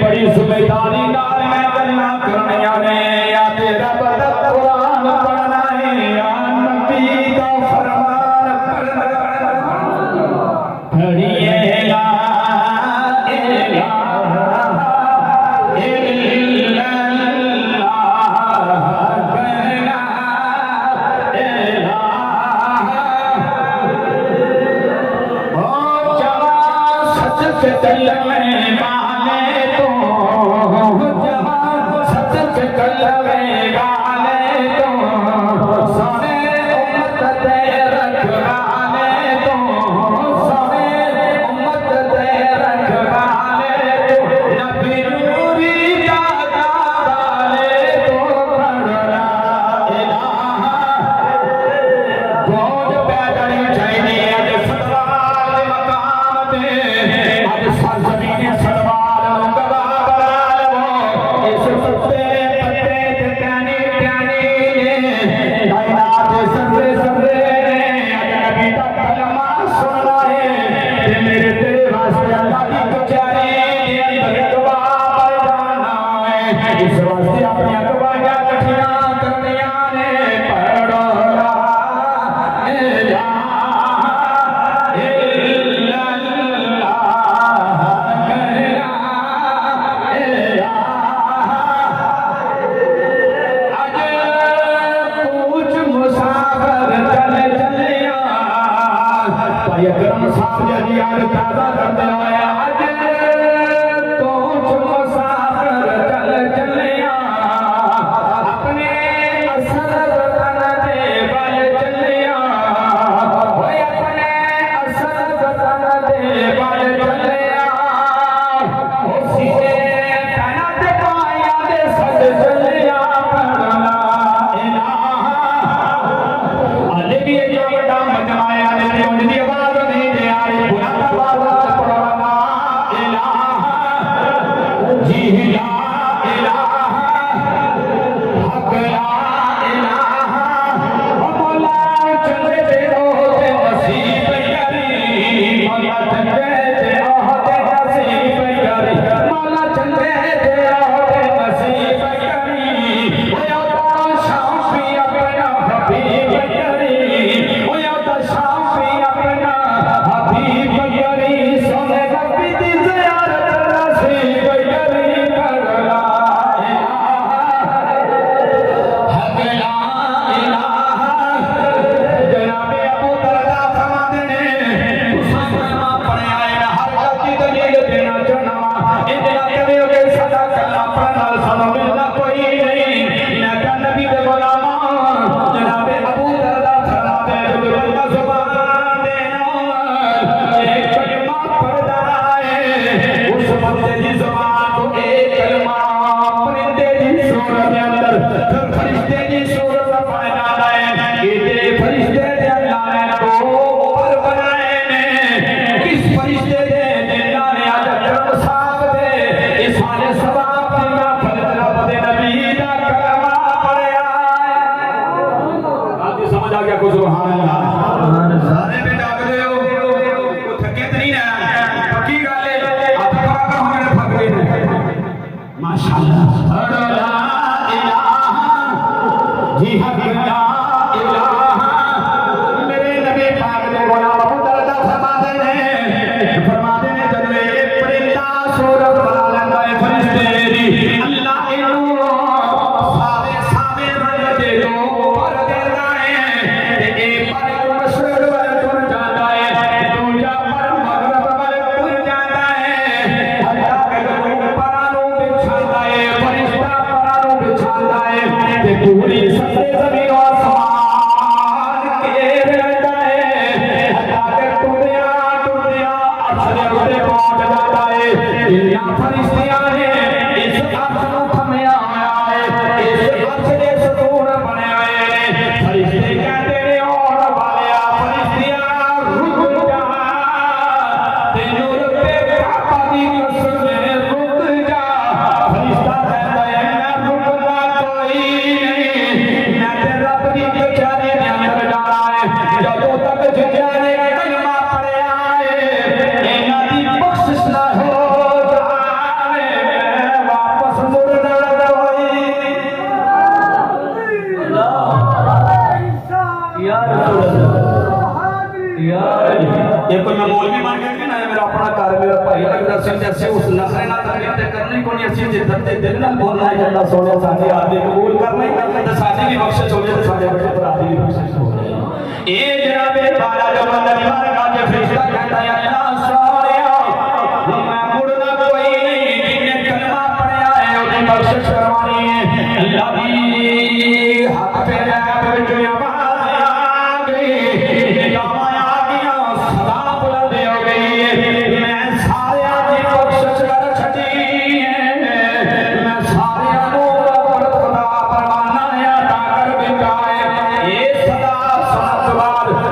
बड़ी सुबह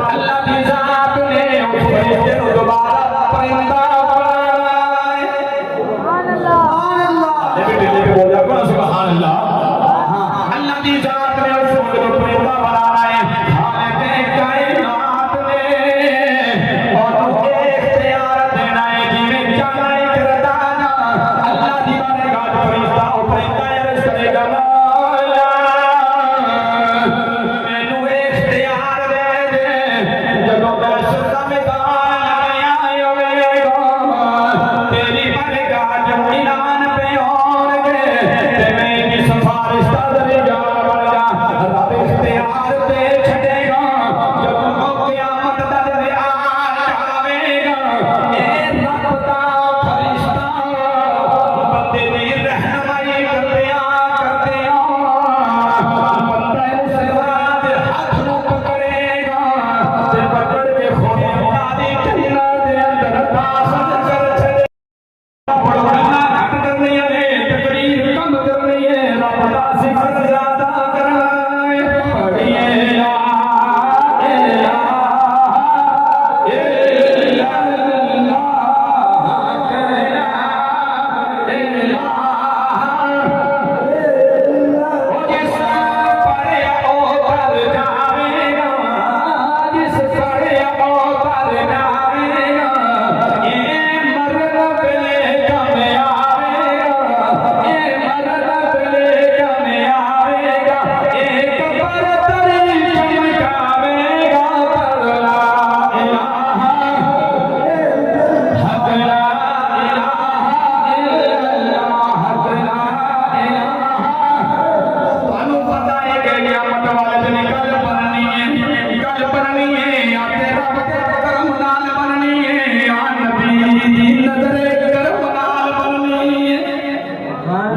अल्लाह की जात ने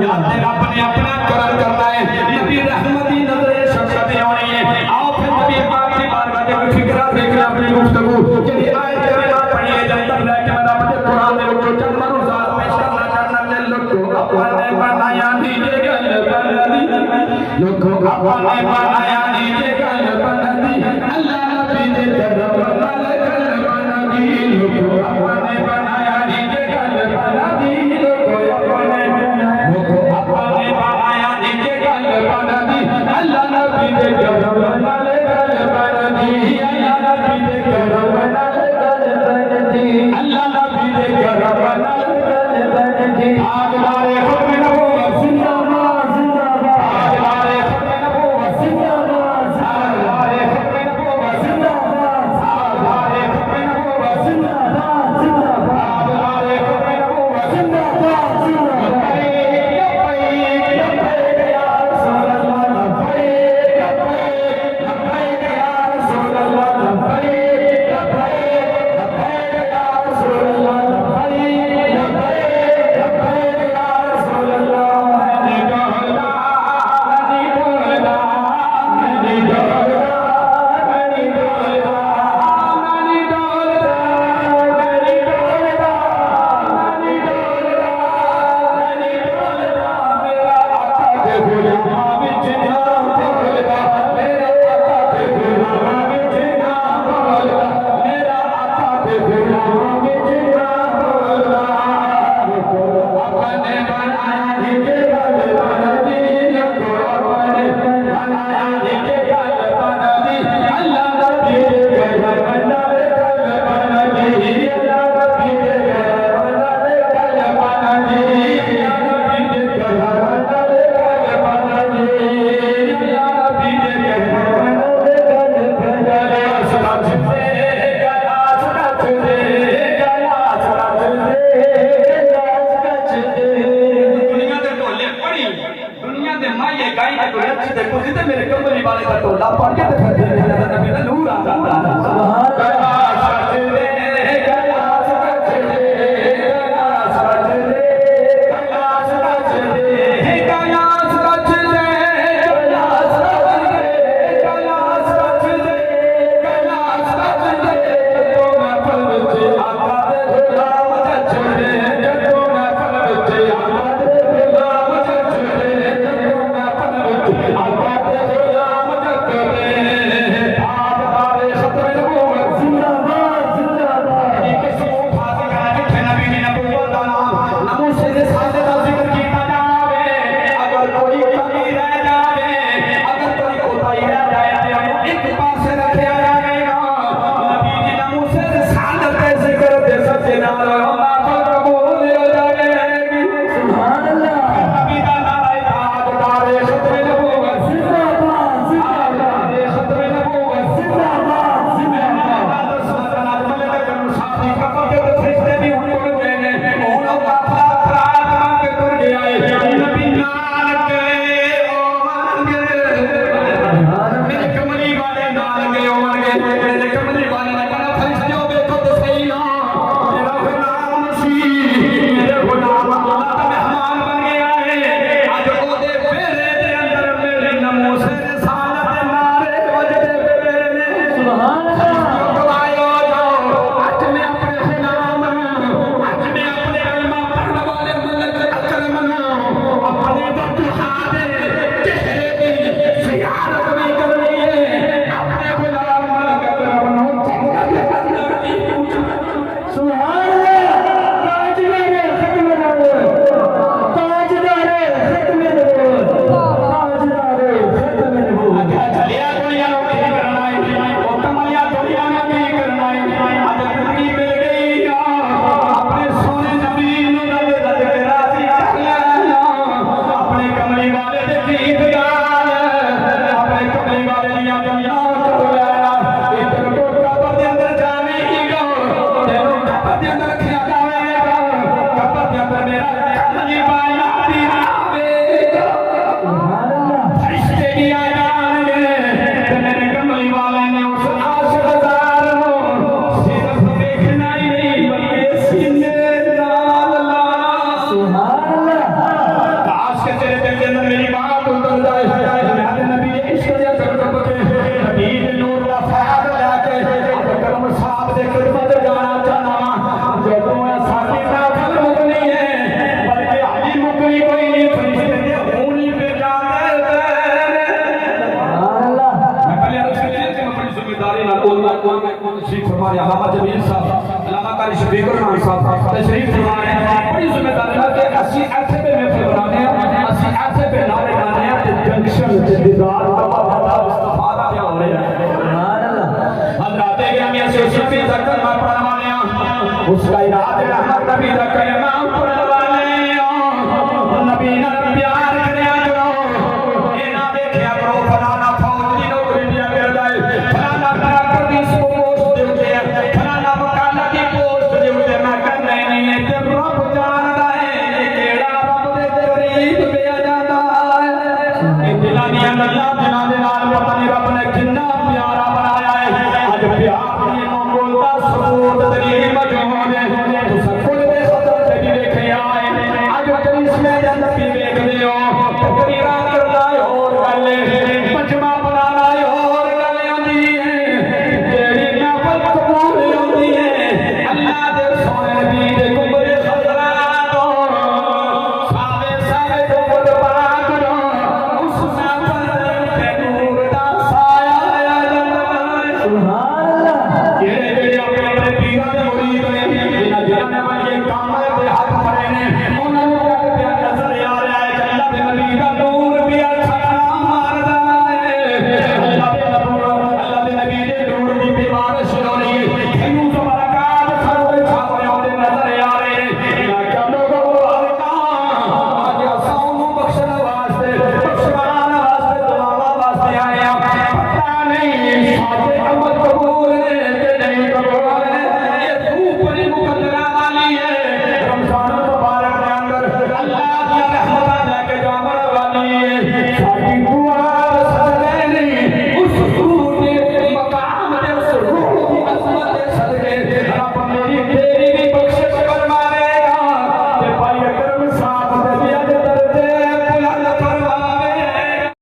याद रब ने अपना करम करना है नबी रहमती नजर शफकत होनी है आओ फिर नबी पाक की बारगाह में फिक्रा देख ले अपनी गुफ्तगू जेडी आयत करीमा पढ़ी है जब तक लेके मैं रब के कुरान में रुको चंद मरुजात पेश करना चाहना ले लोगों अपने बनाया नीचे गल बनदी लोगों अपने बनाया नीचे गल बनदी अल्लाह नबी ने करम वाल गल बनदी लोगों अपने बनाया नीचे गल बनदी लोगों अपने बनाया नीचे गल बनदी अल्लाह नबी ने करम वाल गल बनदी अल्लाह नबी ने करम वाल गल बनदी अल्लाह नबी ने करम वाल गल बनदी आग मारे हुक्म नबूवत जिंदाबाद जिंदाबाद आग मारे हुक्म नबूवत जिंदाबाद आग मारे हुक्म नबूवत जिंदाबाद आग मारे हुक्म नबूवत जिंदाबाद जिंदाबाद आग मारे हुक्म नबूवत जिंदाबाद जिंदाबाद या रसूल अल्लाह लब्बैक लब्बैक लब्बैक या रसूल अल्लाह लब्बैक लब्बैक लब्बैक या रसूल अल्लाह लब्बैक लब्बैक लब्बैक या रसूल अल्लाह मैंने डोला मैंने डोला मैंने डोला मैंने डोला मैंने डोला मैंने डोला मैंने डोला मैंने डोला मेरा आका के गुलाम विच ना बोलदा मेरा आका के गुलाम विच ना बोलदा मेरा आका के गुलाम विच ना बोलदा अपने बनाया नीचे गल बनदी लोगो अपने बनाया नीचे गल बनदी अल्लाह नबी दे गल बनावे गल बनदी अल्लाह नबी दे गल बनावे गल बनदी अल्लाह नबी दे गल बनावे गल बनदी अल्लाह नबी दे गल बनावे गल बनदी सलात दे गला सलात दे गला सलात दे दुनिया दे ढोले पड़ी दुनिया दे माये गाई दे नच दे कुछ ते मेरे कमली वाले का ढोला पड़ के ते फिर नबी दा नूर आ जाता गला सच दे गला सच दे गला सच दे गला सच दे गला सच दे गला सच दे गला सच दे गला सच दे तो मैं फल विच आका दे गुलाम सच दे तो मैं फल विच आका दे गुलाम सच दे तो मैं फल विच आका दे गुलाम सच दे आप बारे खत्म नबूवत में फरमाने असि ऐसे पे नारे गाने ते जंक्शन ते दीदार का वादा इस्तिफादा क्या हो रहा है सुभान अल्लाह हजरत गिरामी से पे जकर मा पढ़वाने उसका इराद रहमत नबी दा कलमा पढ़वाने नबी ना प्यार करया करो ए ना देखया करो फलाना फौज दी नौकरी दिया कर जाए फलाना डॉक्टर दी पोस्ट दे उते फलाना वकालत दी पोस्ट दे उते मैं करना नहीं है ते रब जानदा है केड़ा रब दे करीब पिया जांदा है ए दिलां दी गल्लां जिन्हां दे नाल पता नहीं रब ने कितना प्यारा बनाया है अज प्यार दी मामूल दा सबूत दलील मौजूद है तो सब कुछ दे सदर ते भी देखया है अज करिश्मे दे अंदर